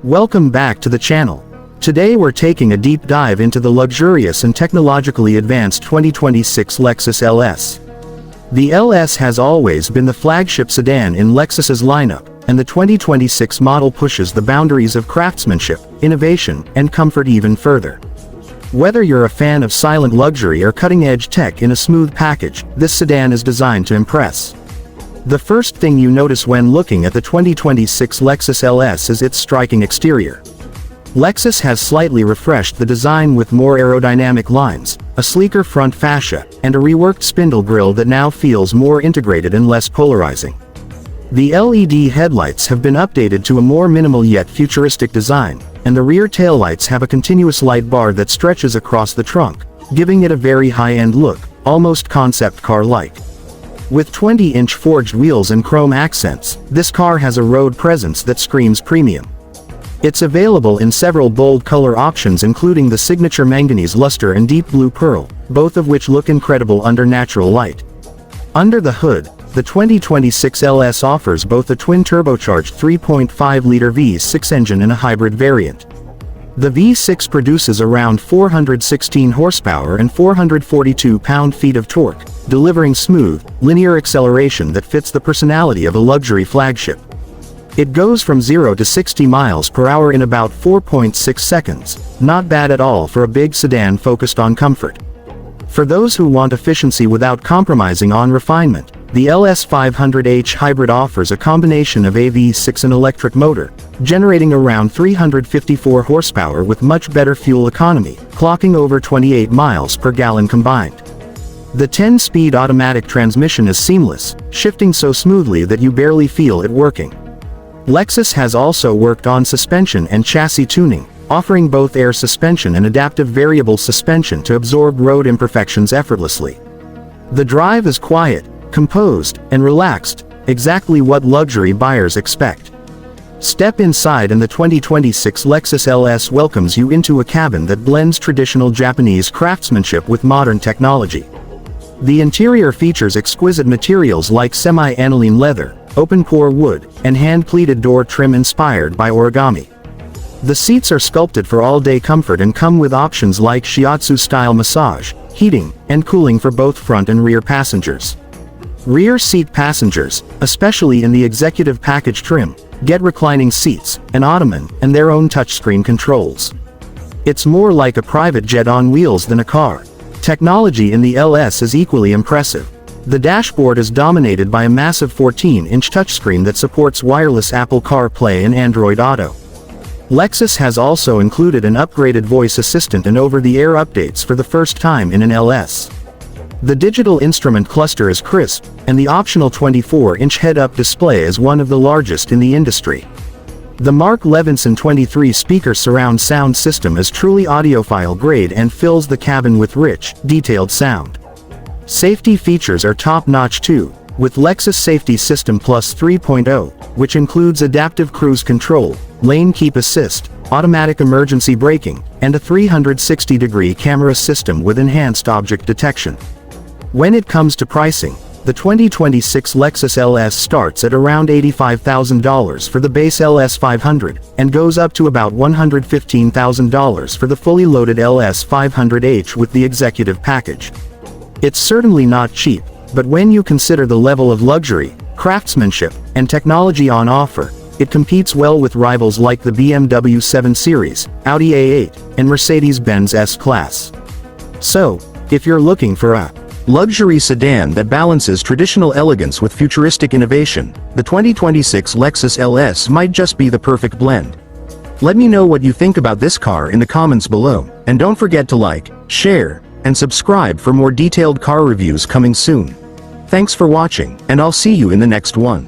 Welcome back to the channel. Today we're taking a deep dive into the luxurious and technologically advanced 2026 Lexus LS. The LS has always been the flagship sedan in Lexus's lineup, and the 2026 model pushes the boundaries of craftsmanship, innovation, and comfort even further. Whether you're a fan of silent luxury or cutting-edge tech in a smooth package, this sedan is designed to impress. The first thing you notice when looking at the 2026 Lexus LS is its striking exterior. Lexus has slightly refreshed the design with more aerodynamic lines, a sleeker front fascia, and a reworked spindle grille that now feels more integrated and less polarizing. The LED headlights have been updated to a more minimal yet futuristic design, and the rear taillights have a continuous light bar that stretches across the trunk, giving it a very high-end look, almost concept car-like. With 20-inch forged wheels and chrome accents, this car has a road presence that screams premium. It's available in several bold color options including the signature manganese luster and deep blue pearl, both of which look incredible under natural light. Under the hood, the 2026 LS offers both a twin-turbocharged 3.5-liter V6 engine and a hybrid variant. The V6 produces around 416 horsepower and 442 pound-feet of torque, delivering smooth, linear acceleration that fits the personality of a luxury flagship. It goes from 0 to 60 miles per hour in about 4.6 seconds, not bad at all for a big sedan focused on comfort. For those who want efficiency without compromising on refinement, the LS 500h Hybrid offers a combination of a V6 and electric motor, generating around 354 horsepower with much better fuel economy, clocking over 28 miles per gallon combined. The 10-speed automatic transmission is seamless, shifting so smoothly that you barely feel it working. Lexus has also worked on suspension and chassis tuning, offering both air suspension and adaptive variable suspension to absorb road imperfections effortlessly. The drive is quiet, composed, and relaxed, exactly what luxury buyers expect. Step inside and the 2026 Lexus LS welcomes you into a cabin that blends traditional Japanese craftsmanship with modern technology. The interior features exquisite materials like semi-aniline leather, open-pore wood, and hand-pleated door trim inspired by origami. The seats are sculpted for all-day comfort and come with options like shiatsu-style massage, heating, and cooling for both front and rear passengers. Rear seat passengers, especially in the executive package trim, get reclining seats, an ottoman, and their own touchscreen controls. It's more like a private jet on wheels than a car. Technology in the LS is equally impressive. The dashboard is dominated by a massive 14-inch touchscreen that supports wireless Apple CarPlay and Android Auto. Lexus has also included an upgraded voice assistant and over-the-air updates for the first time in an LS. The digital instrument cluster is crisp, and the optional 24-inch head-up display is one of the largest in the industry. The Mark Levinson 23 speaker surround sound system is truly audiophile grade and fills the cabin with rich, detailed sound. Safety features are top-notch too, with Lexus Safety System Plus 3.0, which includes adaptive cruise control, lane keep assist, automatic emergency braking, and a 360-degree camera system with enhanced object detection. When it comes to pricing, the 2026 Lexus LS starts at around $85,000 for the base LS 500, and goes up to about $115,000 for the fully loaded LS 500h with the executive package. It's certainly not cheap, but when you consider the level of luxury, craftsmanship, and technology on offer, it competes well with rivals like the BMW 7 Series, Audi A8, and Mercedes-Benz S-Class. So, if you're looking for a luxury sedan that balances traditional elegance with futuristic innovation, the 2026 Lexus LS might just be the perfect blend. Let me know what you think about this car in the comments below, and don't forget to like, share, and subscribe for more detailed car reviews coming soon. Thanks for watching, and I'll see you in the next one.